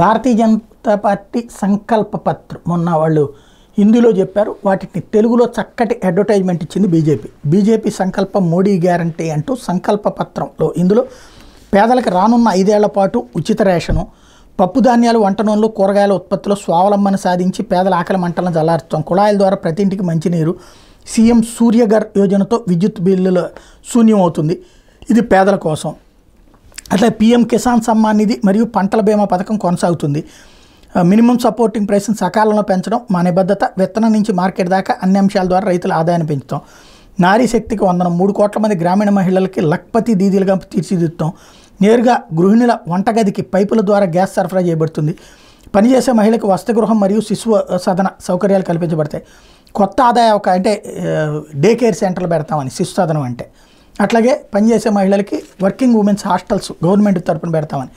Bharatiya Janata party సంకల్ప పత్రం మొన్న వాళ్ళు హిందీలో చెప్పారు, వాటిని తెలుగులో చక్కటి అడ్వర్టైజ్మెంట్ ఇచ్చింది బీజేపీ సంకల్పం మోడీ గ్యారంటీ అంటూ సంకల్ప పత్రంలో ఇందులో పేదలకు రానున్న 5 ఏళ్ల పాటు ఉచిత రేషను, పప్పు ధాన్యాలు, వంట నూనెలు, కూరగాయల ఉత్పత్తిలో స్వావలంబన సాధించి పేదల ఆకలి మంటలను చల్లార్చడం, కుళాయిల ద్వారా ప్రతి ఇంటికి మంచినీరు, సీఎం సూర్యఘర్ యోజనతో విద్యుత్ బిల్లుల శూన్యం అవుతుంది, ఇది పేదల కోసం. అట్లా పీఎం కిసాన్ సమ్మాన్ నిధి మరియు పంటల బీమా పథకం కొనసాగుతుంది. మినిమం సపోర్టింగ్ ప్రైస్ని సకాలంలో పెంచడం మా నిబద్ధత. విత్తనం నుంచి మార్కెట్ దాకా అన్ని అంశాల ద్వారా రైతుల ఆదాయాన్ని పెంచుతాం. నారీ శక్తికి వందనం. 3 కోట్ల మంది గ్రామీణ మహిళలకి లక్పతి దీదీలుగా తీర్చిదిద్దుతాం. నేరుగా గృహిణుల వంటగదికి పైపుల ద్వారా గ్యాస్ సరఫరా చేయబడుతుంది. పనిచేసే మహిళలకు వసతిగృహం మరియు శిశు సదన సౌకర్యాలు కల్పించబడతాయి. కొత్త ఆదాయ అంటే డే కేర్ సెంటర్లు పెడతామని, శిశు సదనం అంటే. అట్లాగే పనిచేసే మహిళలకి వర్కింగ్ ఉమెన్స్ హాస్టల్స్ గవర్నమెంట్ తరపున పెడతామని.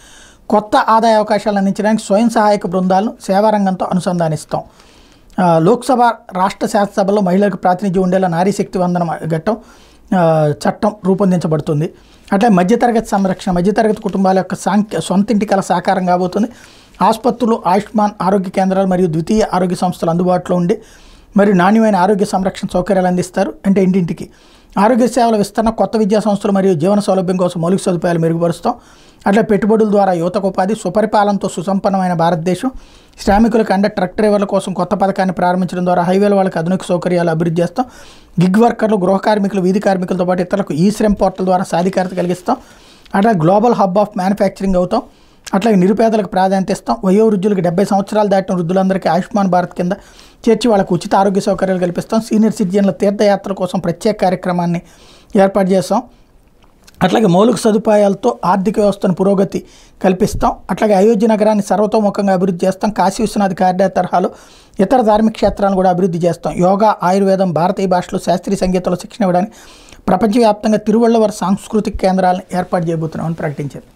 కొత్త ఆదాయ అవకాశాలు అందించడానికి స్వయం సహాయక బృందాలను సేవారంగంతో అనుసంధానిస్తాం. లోక్సభ, రాష్ట్ర శాసనసభలో మహిళలకు ప్రాతినిధ్యం ఉండేలా నారీ శక్తి వందనం చట్టం రూపొందించబడుతుంది. అట్లా మధ్యతరగతి సంరక్షణ, మధ్యతరగతి కుటుంబాల యొక్క సొంతింటి కల సాకారం కాబోతుంది. ఆసుపత్రులు, ఆయుష్మాన్ ఆరోగ్య కేంద్రాలు మరియు ద్వితీయ ఆరోగ్య సంస్థలు అందుబాటులో ఉండి మరియు నాణ్యమైన ఆరోగ్య సంరక్షణ సౌకర్యాలు అందిస్తారు. అంటే ఇంటింటికి ఆరోగ్య సేవల విస్తరణ, కొత్త విద్యా సంస్థలు మరియు జీవన సౌలభ్యం కోసం మౌలిక సదుపాయాలు మెరుగుపరుస్తాం. అట్లా పెట్టుబడుల ద్వారా యువతకు ఉపాధి, సుపరిపాలనతో సుసంపన్నమైన భారతదేశం. శ్రామికులకు అండ ట్రక్ డ్రైవర్ల కోసం కొత్త పథకాన్ని ప్రారంభించడం ద్వారా హైవేల వాళ్ళకి ఆధునిక సౌకర్యాలు అభివృద్ధి చేస్తాం. గిగ్ వర్కర్లు, గృహ కార్మికులు, వీధి కార్మికులతో పాటు ఇతరులకు ఈ శ్రమ్ పోర్టల్ ద్వారా సాధికారత కలిగిస్తాం. అట్లా గ్లోబల్ హబ్ ఆఫ్ మ్యానుఫ్యాక్చరింగ్ అవుతాం. అట్లాగే నిరుపేదలకు ప్రాధాన్యత ఇస్తాం. వయోవృద్ధులకు 70 సంవత్సరాలు దాటిన వృద్ధులందరికీ ఆయుష్మాన్ భారత్ కింద చేర్చి వాళ్ళకు ఉచిత ఆరోగ్య సౌకర్యాలు కల్పిస్తాం. సీనియర్ సిటిజన్ల తీర్థయాత్రల కోసం ప్రత్యేక కార్యక్రమాన్ని ఏర్పాటు చేస్తాం. అట్లాగే మౌలిక సదుపాయాలతో ఆర్థిక వ్యవస్థను పురోగతి కల్పిస్తాం. అట్లాగే అయోధ్య నగరాన్ని సర్వతోముఖంగా అభివృద్ధి చేస్తాం. కాశీ విశ్వనాథ్ కారిడార్ తరహాలో ఇతర ధార్మిక క్షేత్రాలను కూడా అభివృద్ధి చేస్తాం. యోగా, ఆయుర్వేదం, భారతీయ భాషలు, శాస్త్రీయ సంగీతంలో శిక్షణ ఇవ్వడానికి ప్రపంచవ్యాప్తంగా తిరువళ్ళవారి సాంస్కృతిక కేంద్రాలను ఏర్పాటు చేయబోతున్నామని ప్రకటించారు.